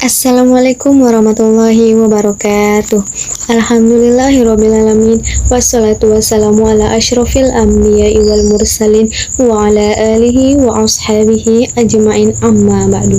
Assalamualaikum warahmatullahi wabarakatuh. Alhamdulillahirrabbilalamin. Wassalatu wassalamu ala ashrafil anbiya'i wal mursalin wa ala alihi wa ashabihi ajma'in amma ba'du.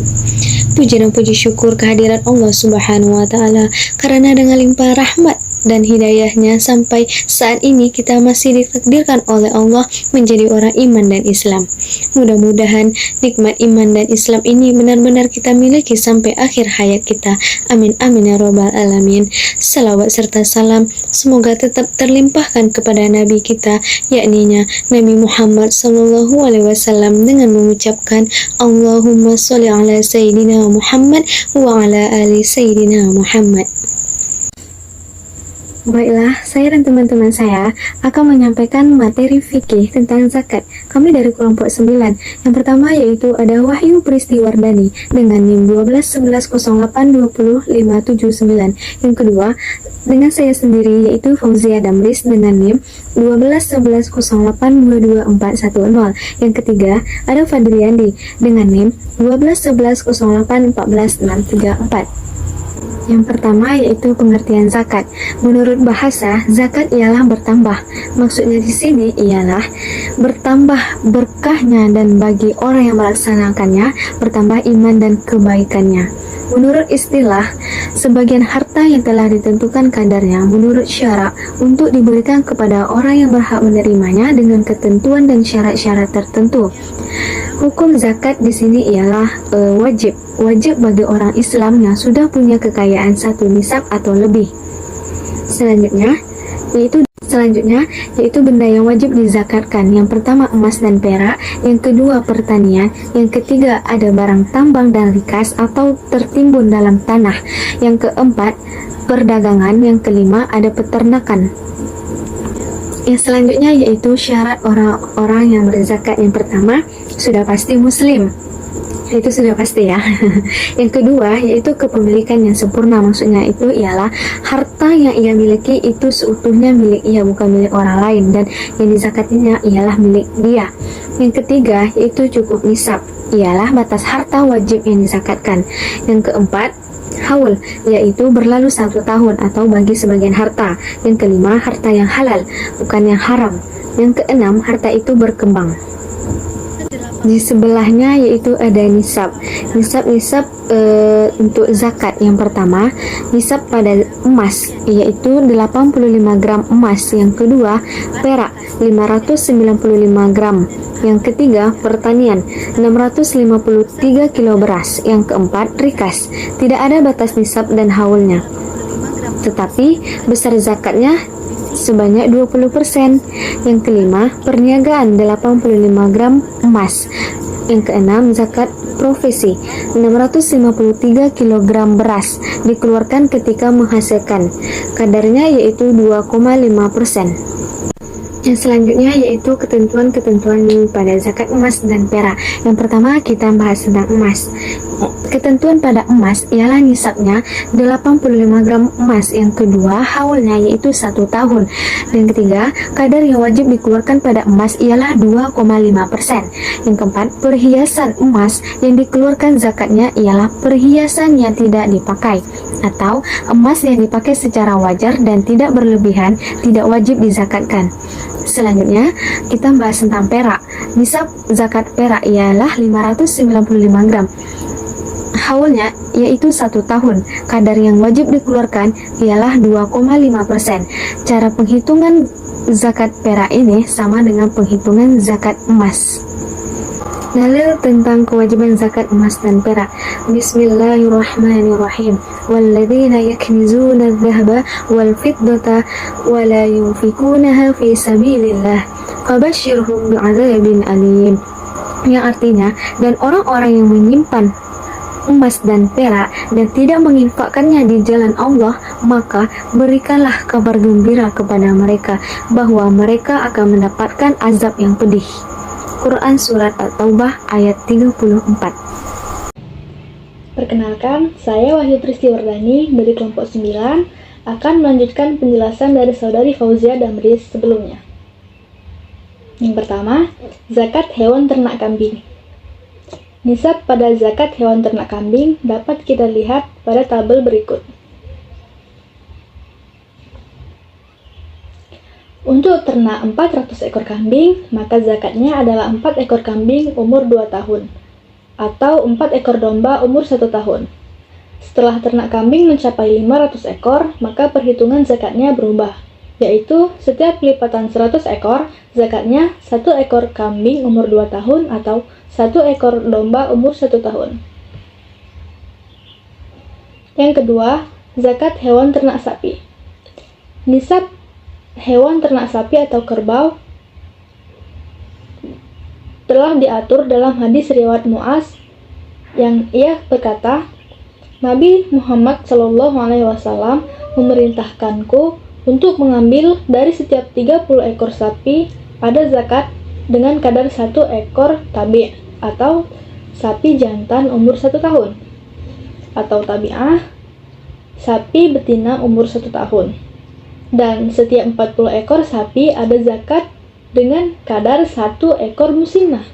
Puji dan puji syukur kehadiran Allah Subhanahu wa Ta'ala, karena dengan limpah rahmat dan hidayahnya sampai saat ini kita masih ditakdirkan oleh Allah menjadi orang iman dan Islam. Mudah-mudahan nikmat iman dan Islam ini benar-benar kita miliki sampai akhir hayat kita. Amin amin ya robbal alamin. Salawat serta salam semoga tetap terlimpahkan kepada Nabi kita, yakninya Nabi Muhammad SAW, dengan mengucapkan Allahumma sholli ala Sayyidina Muhammad wa ala ali Sayyidina Muhammad. Baiklah, saya dan teman-teman saya akan menyampaikan materi fikih tentang zakat. Kami dari kelompok 9. Yang pertama yaitu ada Wahyu Pristiwardani dengan NIM 1211082059. Yang kedua, dengan saya sendiri yaitu Fauzia Damris dengan NIM 1211082241. Yang ketiga, ada Fadriandi dengan NIM 1211081464. Yang pertama yaitu pengertian zakat. Menurut bahasa, zakat ialah bertambah. Maksudnya di sini ialah bertambah berkahnya, dan bagi orang yang melaksanakannya bertambah iman dan kebaikannya. Menurut istilah, sebagian harta yang telah ditentukan kadarnya menurut syarak untuk diberikan kepada orang yang berhak menerimanya dengan ketentuan dan syarat-syarat tertentu. Hukum zakat di sini ialah wajib bagi orang Islam yang sudah punya kekayaan 1 nisab atau lebih. Selanjutnya yaitu benda yang wajib dizakatkan. Yang pertama emas dan perak, yang kedua pertanian, yang ketiga ada barang tambang dan rikas atau tertimbun dalam tanah, yang keempat perdagangan, yang kelima ada peternakan. Yang selanjutnya yaitu syarat orang-orang yang berzakat. Yang pertama sudah pasti muslim, itu sudah pasti ya. Yang kedua yaitu kepemilikan yang sempurna, maksudnya itu ialah harta yang ia miliki itu seutuhnya milik ia, bukan milik orang lain, dan yang dizakatinya ialah milik dia. Yang ketiga yaitu cukup nisab, ialah batas harta wajib yang dizakatkan. Yang keempat haul, yaitu berlalu 1 tahun atau bagi sebagian harta. Yang kelima harta yang halal, bukan yang haram. Yang keenam harta itu berkembang. Di sebelahnya yaitu ada nisab untuk zakat. Yang pertama nisab pada emas yaitu 85 gram emas, yang kedua perak 595 gram, yang ketiga pertanian 653 kilo beras, yang keempat rikas. Tidak ada batas nisab dan haulnya, tetapi besar zakatnya sebanyak 20%. Yang kelima, perniagaan 85 gram emas. Yang keenam, zakat profesi 653 kg beras dikeluarkan ketika menghasilkan. Kadarnya yaitu 2,5%. Yang selanjutnya yaitu ketentuan-ketentuan pada zakat emas dan perak. Yang pertama kita bahas tentang emas. Ketentuan pada emas ialah nisabnya 85 gram emas. Yang kedua haulnya yaitu 1 tahun. Yang ketiga kadar yang wajib dikeluarkan pada emas ialah 2,5%. Yang keempat perhiasan emas yang dikeluarkan zakatnya ialah perhiasan yang tidak dipakai atau emas yang dipakai secara wajar dan tidak berlebihan, tidak wajib dizakatkan. Selanjutnya kita bahas tentang perak. Nisab zakat perak ialah 595 gram. Haulnya yaitu 1 tahun. Kadar yang wajib dikeluarkan ialah 2,5%. Cara penghitungan zakat perak ini sama dengan penghitungan zakat emas. Dalil tentang kewajiban zakat emas dan perak. Bismillahirrahmanirrahim. Walladzina yaknizuna adh-dhahaba wal fiddata wa la yunfikunaha fi sabilillah fabashshirhum bi'adzabin alim. Yang artinya, dan orang-orang yang menyimpan emas dan perak dan tidak menginfakkannya di jalan Allah, maka berikanlah kabar gembira kepada mereka bahwa mereka akan mendapatkan azab yang pedih. Quran Surat At-Taubah ayat 34. Perkenalkan, saya Wahyu Pristiwardani dari kelompok 9 akan melanjutkan penjelasan dari saudari Fauzia Damris sebelumnya. Yang pertama, zakat hewan ternak kambing. Nisab pada zakat hewan ternak kambing dapat kita lihat pada tabel berikut. Untuk ternak 400 ekor kambing, maka zakatnya adalah 4 ekor kambing umur 2 tahun, atau 4 ekor domba umur 1 tahun. Setelah ternak kambing mencapai 500 ekor, maka perhitungan zakatnya berubah, yaitu setiap lipatan 100 ekor, zakatnya 1 ekor kambing umur 2 tahun atau 1 ekor domba umur 1 tahun. Yang kedua, zakat hewan ternak sapi. Nisab hewan ternak sapi atau kerbau telah diatur dalam hadis riwayat Mu'az yang ia berkata, Nabi Muhammad SAW memerintahkanku untuk mengambil dari setiap 30 ekor sapi pada zakat dengan kadar 1 ekor tabi' atau sapi jantan umur 1 tahun, atau tabi'ah sapi betina umur 1 tahun. Dan setiap 40 ekor sapi ada zakat dengan kadar 1 ekor musinah,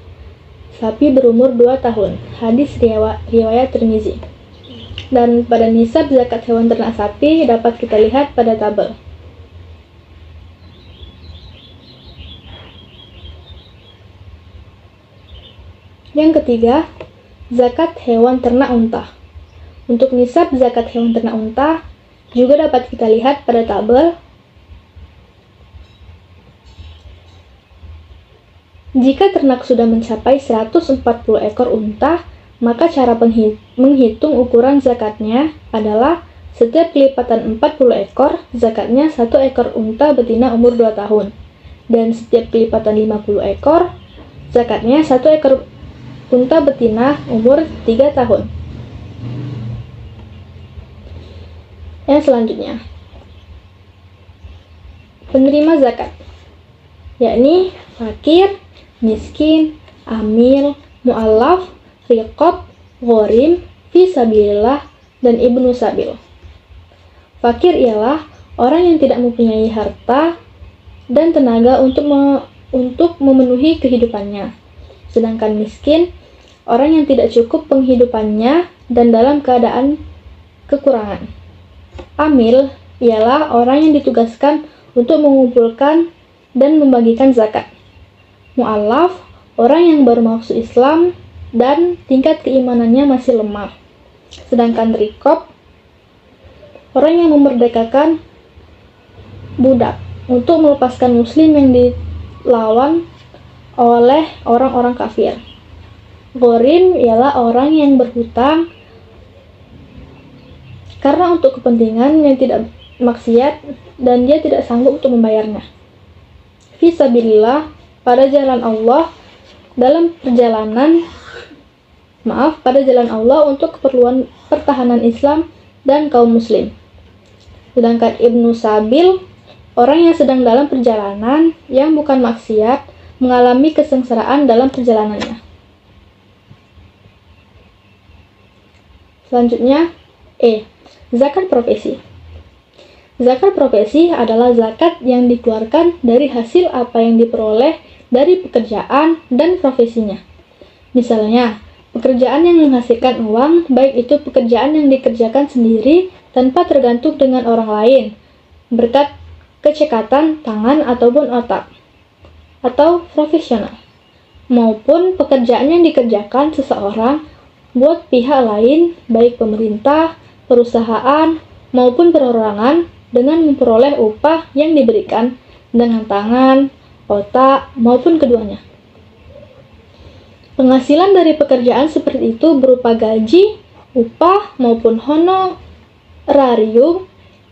sapi berumur 2 tahun. Hadis riwayat Tirmizi. Dan pada nisab zakat hewan ternak sapi dapat kita lihat pada tabel. Yang ketiga, zakat hewan ternak unta. Untuk nisab zakat hewan ternak unta juga dapat kita lihat pada tabel. Jika ternak sudah mencapai 140 ekor unta, maka cara menghitung ukuran zakatnya adalah setiap kelipatan 40 ekor, zakatnya 1 ekor unta betina umur 2 tahun. Dan setiap kelipatan 50 ekor, zakatnya 1 ekor unta betina umur 3 tahun. Yang selanjutnya, penerima zakat, yakni fakir, miskin, amil, mu'allaf, riqab, ghorim, fisabilillah, dan ibnu sabil. Fakir ialah orang yang tidak mempunyai harta dan tenaga untuk memenuhi kehidupannya. Sedangkan miskin, orang yang tidak cukup penghidupannya dan dalam keadaan kekurangan. Amil ialah orang yang ditugaskan untuk mengumpulkan dan membagikan zakat. Mu'allaf, orang yang baru masuk Islam dan tingkat keimanannya masih lemah. Sedangkan riqab, orang yang memerdekakan budak untuk melepaskan muslim yang dilawan oleh orang-orang kafir. Ghorim ialah orang yang berhutang karena untuk kepentingan yang tidak maksiat dan dia tidak sanggup untuk membayarnya. Fisabilillah, pada jalan Allah pada jalan Allah untuk keperluan pertahanan Islam dan kaum muslim. Sedangkan ibnu sabil, orang yang sedang dalam perjalanan yang bukan maksiat, mengalami kesengsaraan dalam perjalanannya. Selanjutnya, zakat profesi. Zakat profesi adalah zakat yang dikeluarkan dari hasil apa yang diperoleh dari pekerjaan dan profesinya. Misalnya, pekerjaan yang menghasilkan uang, baik itu pekerjaan yang dikerjakan sendiri tanpa tergantung dengan orang lain, berkat kecekatan tangan ataupun otak, atau profesional, maupun pekerjaan yang dikerjakan seseorang buat pihak lain, baik pemerintah, perusahaan, maupun perorangan, dengan memperoleh upah yang diberikan dengan tangan, otak, maupun keduanya. Penghasilan dari pekerjaan seperti itu berupa gaji, upah, maupun honorarium.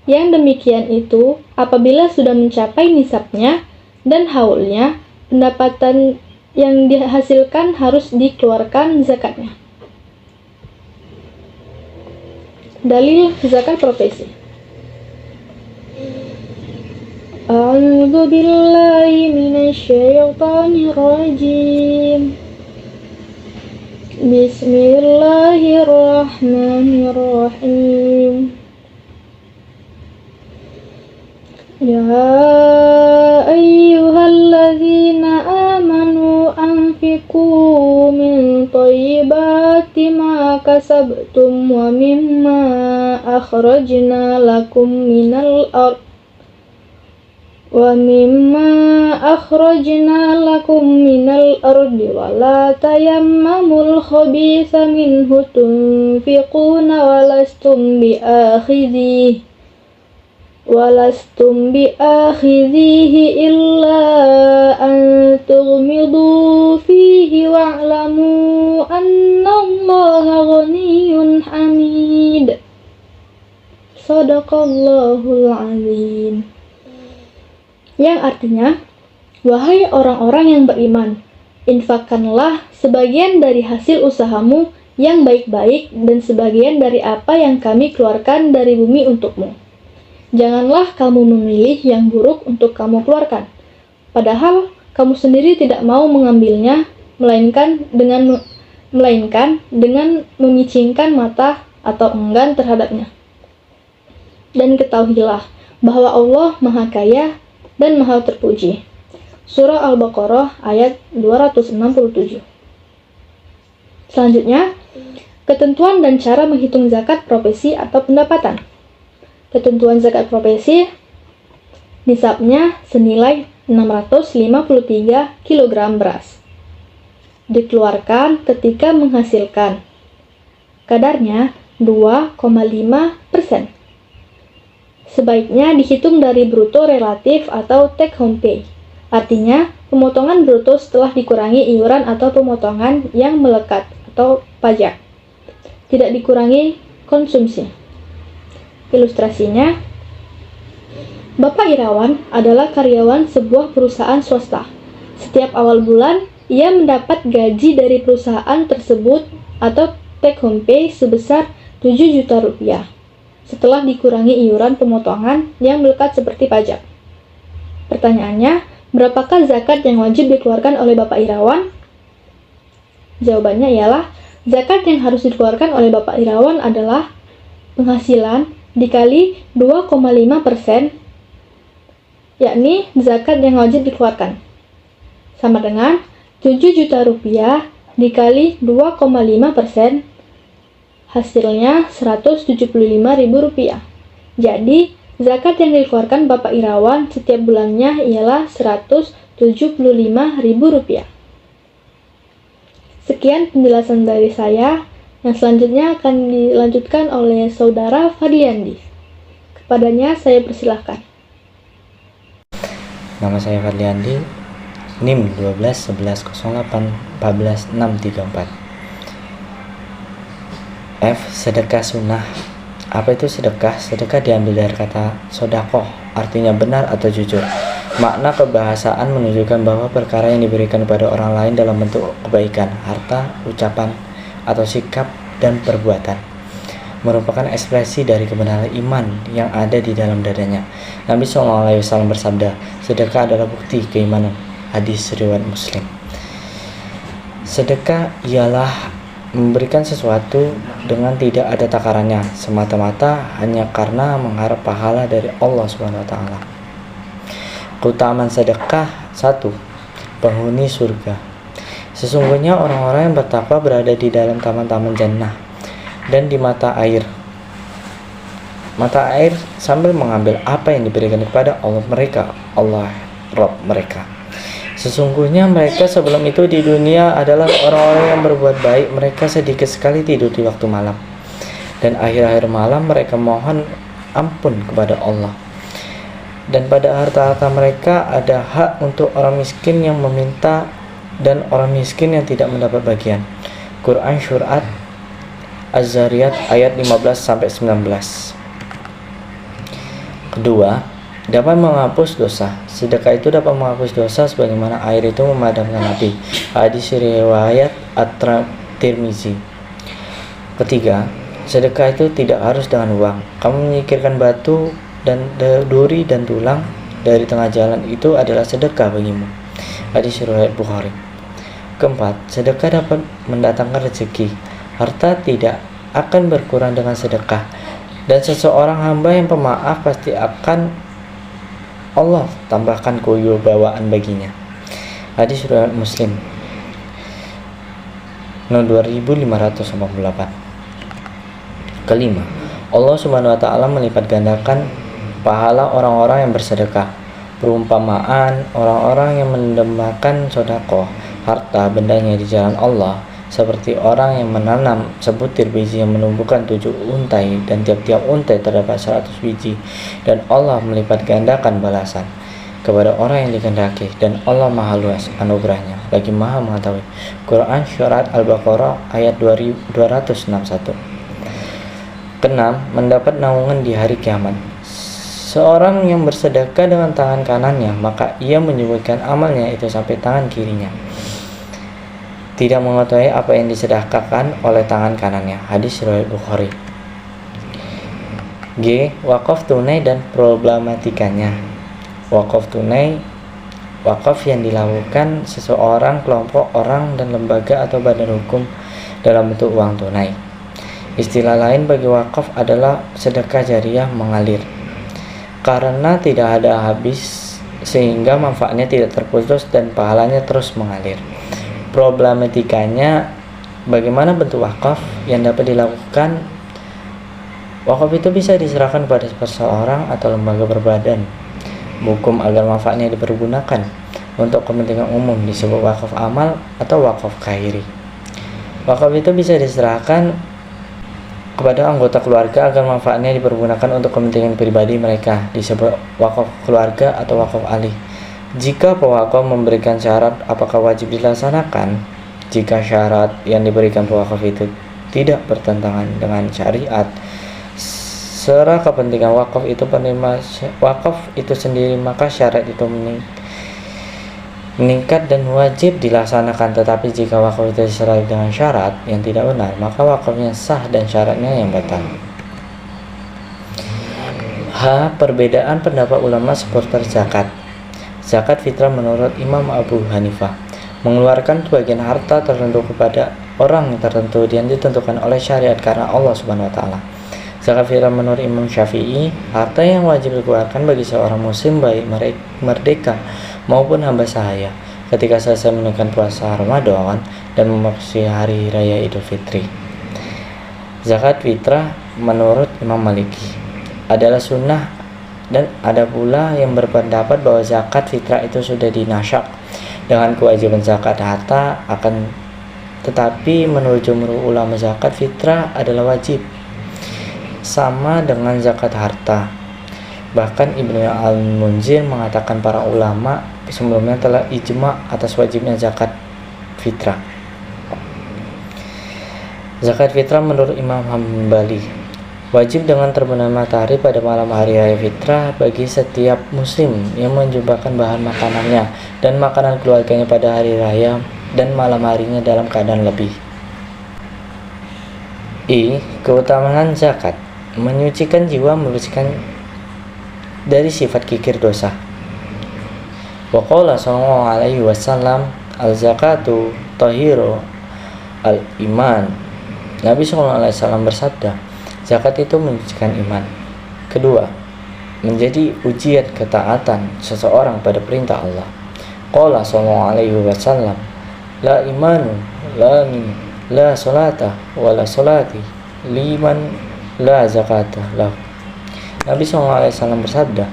Yang demikian itu, apabila sudah mencapai nisabnya dan haulnya, pendapatan yang dihasilkan harus dikeluarkan zakatnya. Dalil zakat profesi. A'udzu billahi minasyaitonir rajim. Bismillahirrahmanirrahim. Ya ayyuhalladzina amanu anfiqu min thayyibat kasabtum wa mimma akhrajna lakum minal ard wa la tayammamul khabitha minhu tunfiquna walastum biakhidhihi illa an tughmidu fihi wa'lamu annallaha ghaniyyun hamid. Shadaqallahul azim. Yang artinya, wahai orang-orang yang beriman, infakkanlah sebagian dari hasil usahamu yang baik-baik dan sebagian dari apa yang kami keluarkan dari bumi untukmu. Janganlah kamu memilih yang buruk untuk kamu keluarkan, padahal kamu sendiri tidak mau mengambilnya, melainkan dengan memicingkan mata atau enggan terhadapnya. Dan ketahuilah bahwa Allah Maha Kaya dan Maha Terpuji. Surah Al-Baqarah ayat 267. Selanjutnya, ketentuan dan cara menghitung zakat profesi atau pendapatan. Ketentuan zakat profesi, nisabnya senilai 653 kg beras. Dikeluarkan ketika menghasilkan. Kadarnya 2,5%. Sebaiknya dihitung dari bruto relatif atau take home pay. Artinya, pemotongan bruto setelah dikurangi iuran atau pemotongan yang melekat atau pajak. Tidak dikurangi konsumsi. Ilustrasinya, Bapak Irawan adalah karyawan sebuah perusahaan swasta. Setiap awal bulan, ia mendapat gaji dari perusahaan tersebut atau take home pay sebesar 7 juta rupiah. Setelah dikurangi iuran pemotongan yang melekat seperti pajak. Pertanyaannya, berapakah zakat yang wajib dikeluarkan oleh Bapak Irawan? Jawabannya ialah, zakat yang harus dikeluarkan oleh Bapak Irawan adalah penghasilan dikali 2,5%, yakni zakat yang wajib dikeluarkan. Sama dengan 7 juta rupiah dikali 2,5%, hasilnya Rp175.000. Jadi, zakat yang dikeluarkan Bapak Irawan setiap bulannya ialah Rp175.000. Sekian penjelasan dari saya. Yang selanjutnya akan dilanjutkan oleh Saudara Fadliandi. Kepadanya saya persilahkan. Nama saya Fadliandi, NIM 12 11 08 14 634. F. Sedekah sunnah. Apa itu sedekah? Sedekah diambil dari kata sodakoh, artinya benar atau jujur. Makna kebahasaan menunjukkan bahwa perkara yang diberikan kepada orang lain dalam bentuk kebaikan, harta, ucapan, atau sikap dan perbuatan merupakan ekspresi dari kebenaran iman yang ada di dalam dadanya. Nabi SAW bersabda, sedekah adalah bukti keimanan. Hadis riwayat Muslim. Sedekah ialah memberikan sesuatu dengan tidak ada takarannya, semata-mata hanya karena mengharap pahala dari Allah SWT. Keutamaan sedekah: 1. Penghuni surga. Sesungguhnya orang-orang yang bertakwa berada di dalam taman-taman jannah dan di mata air sambil mengambil apa yang diberikan kepada Allah Rabb mereka. Sesungguhnya mereka sebelum itu di dunia adalah orang-orang yang berbuat baik. Mereka sedikit sekali tidur di waktu malam, dan akhir-akhir malam mereka mohon ampun kepada Allah. Dan pada harta-harta mereka ada hak untuk orang miskin yang meminta dan orang miskin yang tidak mendapat bagian. Quran Surat Az-Zariyat ayat 15-19. Kedua, dapat menghapus dosa. Sedekah itu dapat menghapus dosa sebagaimana air itu memadamkan api. Hadis riwayat At-Tirmizi. Ketiga, sedekah itu tidak harus dengan uang. Kamu menyingkirkan batu dan duri dan tulang dari tengah jalan, itu adalah sedekah bagimu. Hadis riwayat Bukhari. Keempat, sedekah dapat mendatangkan rezeki. Harta tidak akan berkurang dengan sedekah, dan seseorang hamba yang pemaaf pasti akan Allah tambahkan kewibawaan baginya. Hadis riwayat Muslim. 2588. Kelima, Allah Subhanahu wa taala melipat gandakan pahala orang-orang yang bersedekah. Perumpamaan orang-orang yang mendambakan sedekah harta bendanya di jalan Allah seperti orang yang menanam sebutir biji yang menumbuhkan 7 untai, dan tiap-tiap untai terdapat 100 biji, dan Allah melipat gandakan balasan kepada orang yang dikehendaki, dan Allah maha luas anugerahnya lagi maha mengetahui. Quran Surat Al-Baqarah ayat 261. Keenam, mendapat naungan di hari kiamat. Seorang yang bersedekah dengan tangan kanannya, maka ia menyebutkan amalnya itu sampai tangan kirinya, tidak mengetahui apa yang disedekahkan oleh tangan kanannya. Hadis riwayat Bukhari. G. Wakaf tunai dan problematikanya. Wakaf tunai, wakaf yang dilakukan seseorang, kelompok orang, dan lembaga atau badan hukum dalam bentuk uang tunai. Istilah lain bagi wakaf adalah sedekah jariah mengalir, karena tidak ada habis sehingga manfaatnya tidak terputus dan pahalanya terus mengalir. Problematikanya, bagaimana bentuk wakaf yang dapat dilakukan? Wakaf itu bisa diserahkan pada seseorang atau lembaga berbadan hukum agar manfaatnya dipergunakan untuk kepentingan umum, disebut wakaf amal atau wakaf khairi. Wakaf itu bisa diserahkan kepada anggota keluarga agar manfaatnya dipergunakan untuk kepentingan pribadi mereka, disebut wakaf keluarga atau wakaf ahli. Jika pewakaf memberikan syarat, apakah wajib dilaksanakan? Jika syarat yang diberikan pewakaf itu tidak bertentangan dengan syariat serta kepentingan wakaf itu penerima wakaf itu sendiri, maka syarat itu meningkat dan wajib dilaksanakan. Tetapi jika wakaf itu disertai dengan syarat yang tidak benar, maka wakafnya sah dan syaratnya yang batal. H. Perbedaan pendapat ulama seputar zakat. Zakat fitrah menurut Imam Abu Hanifah mengeluarkan sebagian harta tertentu kepada orang tertentu yang ditentukan oleh syariat karena Allah Subhanahu wa taala. Zakat fitrah menurut Imam Syafi'i, harta yang wajib dikeluarkan bagi seorang muslim baik merdeka maupun hamba sahaya ketika selesai menunaikan puasa Ramadan dan memasuki hari raya Idul Fitri. Zakat fitrah menurut Imam Maliki adalah sunnah, dan ada pula yang berpendapat bahwa zakat fitrah itu sudah dinasyak dengan kewajiban zakat harta, akan tetapi menurut jumhur ulama zakat fitrah adalah wajib, sama dengan zakat harta. Bahkan Ibnu Al-Munzir mengatakan para ulama sebelumnya telah ijma atas wajibnya zakat fitrah. Zakat fitrah menurut Imam Hambali wajib dengan terbenam matahari pada malam hari raya fitrah bagi setiap muslim yang menjumpai bahan makanannya dan makanan keluarganya pada hari raya dan malam harinya dalam keadaan lebih. I. Keutamaan zakat menyucikan jiwa, membersihkan dari sifat kikir dosa. Wa qala sallallahu alaihi wasallam al-zakatu tahiru al-iman. Nabi sallallahu alaihi wasallam bersabda, zakat itu menyucikan iman. Kedua, menjadi ujian ketaatan seseorang pada perintah Allah. Qala sallallahu alaihi wasallam, la imanu la salata wa la salati liman la zakata lah. Nabi SAW bersabda,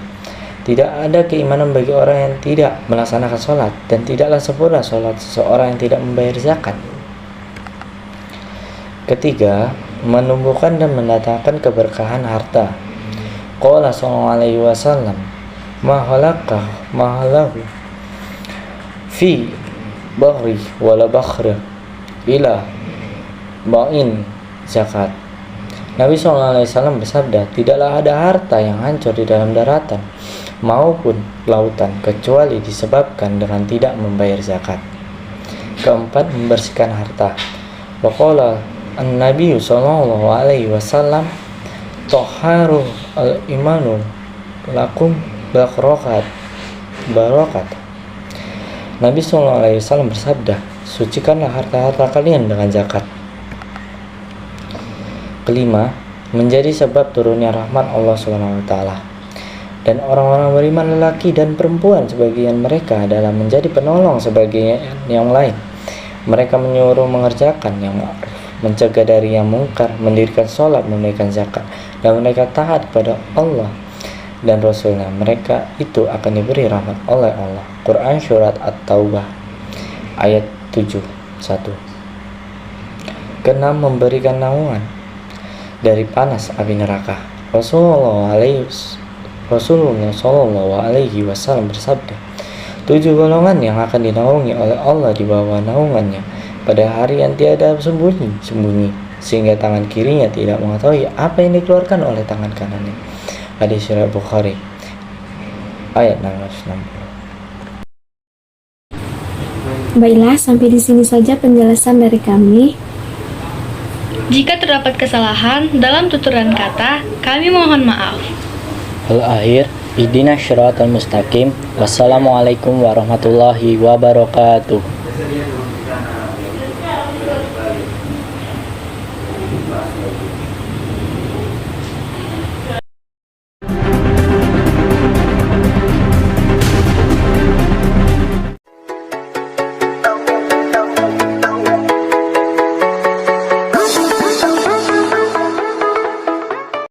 tidak ada keimanan bagi orang yang tidak melaksanakan sholat, dan tidaklah sempurna sholat seseorang yang tidak membayar zakat. Ketiga, menumbuhkan dan mendatangkan keberkahan harta. Qala sallallahu alaihi wasallam, ma halahu fi bahri wala bakhra ila ba'in zakat. Nabi SAW bersabda, tidaklah ada harta yang hancur di dalam daratan maupun lautan kecuali disebabkan dengan tidak membayar zakat. Keempat, membersihkan harta. Waqala an-Nabi SAW, toharu al-imanu lakum barakat. Nabi SAW bersabda, sucikanlah harta-harta kalian dengan zakat. Kelima, menjadi sebab turunnya rahmat Allah SWT. Dan orang-orang beriman lelaki dan perempuan sebagian mereka adalah menjadi penolong sebagian yang lain. Mereka menyuruh mengerjakan yang ma'ruf mencegah dari yang mungkar, mendirikan sholat, menunaikan zakat, dan mereka taat kepada Allah dan Rasulnya, mereka itu akan diberi rahmat oleh Allah. Quran Surat At-Taubah ayat 7:1. Keenam, memberikan naungan dari panas api neraka. Rasulullah Shallallahu Alaihi Wasallam bersabda, 7 golongan yang akan dinaungi oleh Allah di bawah naungannya pada hari yang tiada sembunyi, sehingga tangan kirinya tidak mengetahui apa yang dikeluarkan oleh tangan kanannya. Hadis riwayat Bukhari ayat 660. Baiklah, sampai di sini saja penjelasan dari kami. Jika terdapat kesalahan dalam tuturan kata, kami mohon maaf. Al-akhir, ihdinas syiratal mustaqim. Wassalamualaikum warahmatullahi wabarakatuh.